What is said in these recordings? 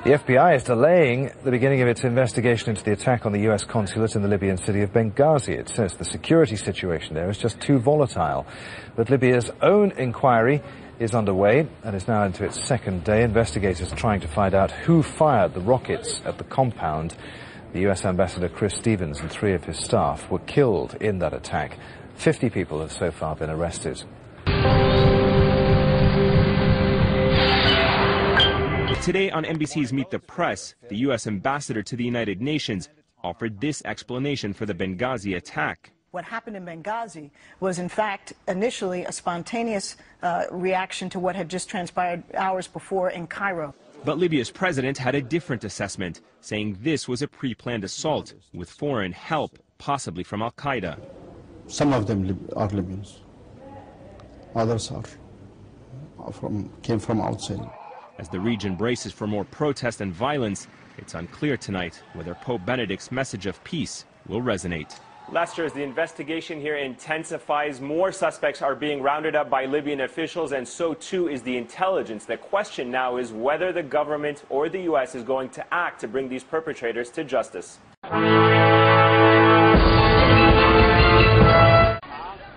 The FBI is delaying the beginning of its investigation into the attack on the U.S. consulate in the Libyan city of Benghazi. It says the security situation there is just too volatile. But Libya's own inquiry is underway and is now into its second day. Investigators are trying to find out who fired the rockets at the compound. The U.S. Ambassador Chris Stevens and 3 of his staff were killed in that attack. 50 people have so far been arrested. Today on NBC's Meet the Press, the U.S. ambassador to the United Nations offered this explanation for the Benghazi attack. What happened in Benghazi was, in fact, initially a spontaneous reaction to what had just transpired hours before in Cairo. But Libya's president had a different assessment, saying this was a pre-planned assault with foreign help, possibly from al-Qaeda. Some of them are Libyans. Others came from outside. As the region braces for more protest and violence, it's unclear tonight whether Pope Benedict's message of peace will resonate. Lester, as the investigation here intensifies, more suspects are being rounded up by Libyan officials, and so too is the intelligence. The question now is whether the government or the U.S. is going to act to bring these perpetrators to justice.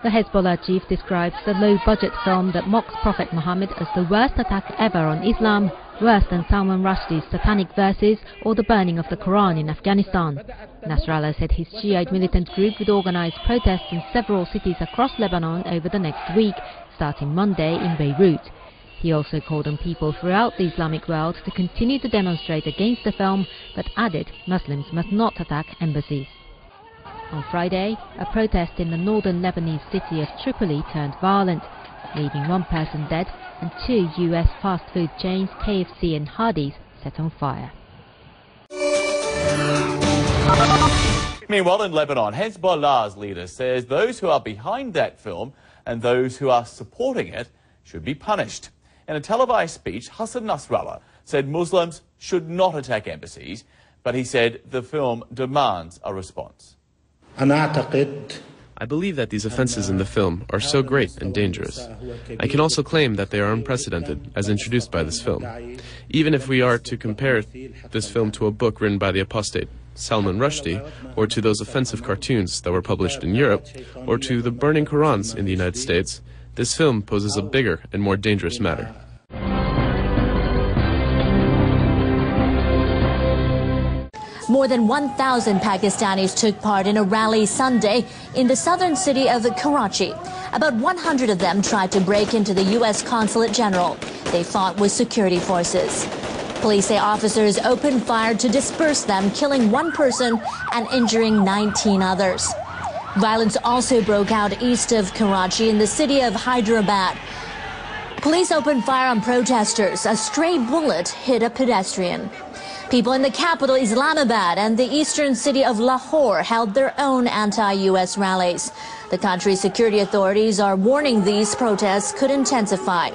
The Hezbollah chief describes the low-budget film that mocks Prophet Muhammad as the worst attack ever on Islam, worse than Salman Rushdie's satanic verses or the burning of the Quran in Afghanistan. Nasrallah said his Shiite militant group would organize protests in several cities across Lebanon over the next week, starting Monday in Beirut. He also called on people throughout the Islamic world to continue to demonstrate against the film, but added Muslims must not attack embassies. On Friday, a protest in the northern Lebanese city of Tripoli turned violent, leaving 1 person dead and 2 U.S. fast food chains KFC and Hardee's set on fire. Meanwhile, in Lebanon, Hezbollah's leader says those who are behind that film and those who are supporting it should be punished. In a televised speech, Hassan Nasrallah said Muslims should not attack embassies, but he said the film demands a response. I believe that these offences in the film are so great and dangerous. I can also claim that they are unprecedented, as introduced by this film. Even if we are to compare this film to a book written by the apostate Salman Rushdie, or to those offensive cartoons that were published in Europe, or to the burning Qurans in the United States, this film poses a bigger and more dangerous matter. More than 1,000 Pakistanis took part in a rally Sunday in the southern city of Karachi. About 100 of them tried to break into the U.S. Consulate General. They fought with security forces. Police say officers opened fire to disperse them, killing 1 person and injuring 19 others. Violence also broke out east of Karachi in the city of Hyderabad. Police opened fire on protesters. A stray bullet hit a pedestrian. People in the capital, Islamabad, and the eastern city of Lahore held their own anti-U.S. rallies. The country's security authorities are warning these protests could intensify.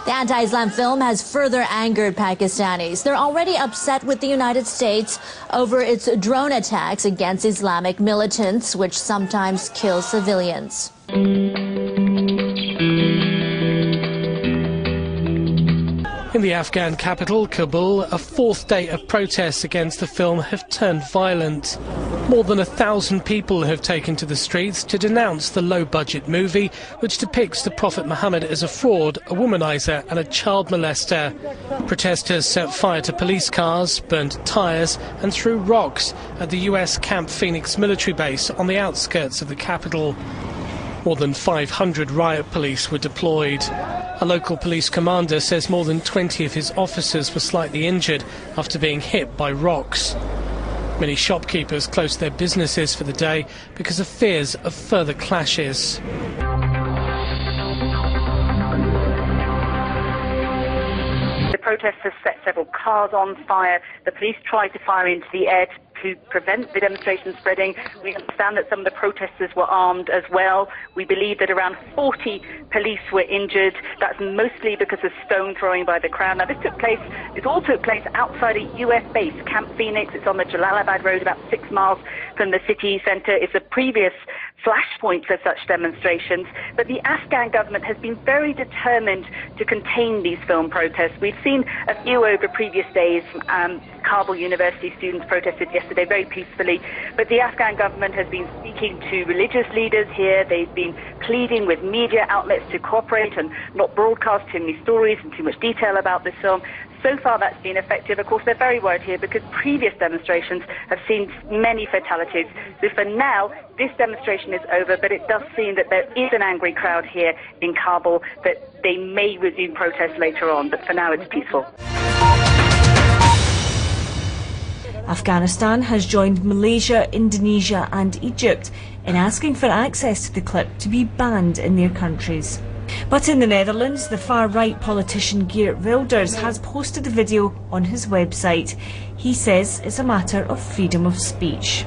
The anti-Islam film has further angered Pakistanis. They're already upset with the United States over its drone attacks against Islamic militants, which sometimes kill civilians. In the Afghan capital, Kabul, a 4th day of protests against the film have turned violent. More than 1,000 people have taken to the streets to denounce the low-budget movie, which depicts the Prophet Muhammad as a fraud, a womanizer and a child molester. Protesters set fire to police cars, burnt tyres and threw rocks at the US Camp Phoenix military base on the outskirts of the capital. More than 500 riot police were deployed. A local police commander says more than 20 of his officers were slightly injured after being hit by rocks. Many shopkeepers closed their businesses for the day because of fears of further clashes. The protesters set several cars on fire. The police tried to fire into the air to prevent the demonstration spreading. We understand that some of the protesters were armed as well. We believe that around 40 police were injured. That's mostly because of stone throwing by the crowd. Now, this all took place outside a US base, Camp Phoenix. It's on the Jalalabad Road, about 6 miles from the city centre. It's a previous flashpoint for such demonstrations. But the Afghan government has been very determined to contain these film protests. We've seen a few over previous days. Kabul University students protested yesterday very peacefully, but the Afghan government has been speaking to religious leaders here. They've been pleading with media outlets to cooperate and not broadcast too many stories and too much detail about this film. So far that's been effective. Of course, they're very worried here because previous demonstrations have seen many fatalities. So for now, this demonstration is over, but it does seem that there is an angry crowd here in Kabul, that they may resume protests later on, but for now it's peaceful. Afghanistan has joined Malaysia, Indonesia and Egypt in asking for access to the clip to be banned in their countries. But in the Netherlands, the far-right politician Geert Wilders has posted the video on his website. He says it's a matter of freedom of speech.